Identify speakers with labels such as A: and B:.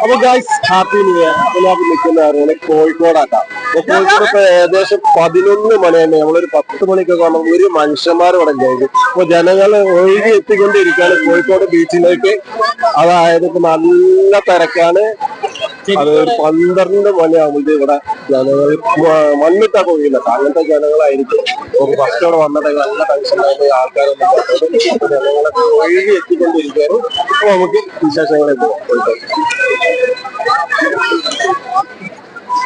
A: അപ്പൊ guys happy new year. നിൽക്കുന്ന കോഴിക്കോടാക്കാം. അപ്പൊ കോഴിക്കോട് ഇപ്പൊ ഏകദേശം 11 മണി തന്നെ. നമ്മളൊരു 10 മണിക്കൊക്കെ വന്നാൽ ഒരു മനുഷ്യന്മാർ ഇവിടെ കഴിഞ്ഞു. അപ്പൊ ജനങ്ങൾ ഒഴുകി എത്തിക്കൊണ്ടിരിക്കുകയാണ് കോഴിക്കോട് ബീച്ചിലേക്ക്. അതായത് ഇപ്പൊ നല്ല തിരക്കാണ്. അത് ഒരു 12 മണിയാകുമ്പോൾ ഇവിടെ ജനങ്ങൾ മണ്ണിട്ടാ പോയില്ല. അങ്ങനത്തെ ജനങ്ങളായിരിക്കും. ഫസ്റ്റ് അവിടെ വന്ന ടൈം നല്ല ടെൻഷനായിട്ട് ആൾക്കാരൊന്നും ജനങ്ങളൊക്കെ ഒഴുകി എത്തിക്കൊണ്ടിരിക്കുകയാണ്. അപ്പൊ നമുക്ക് വിശേഷങ്ങളെ പോകാം.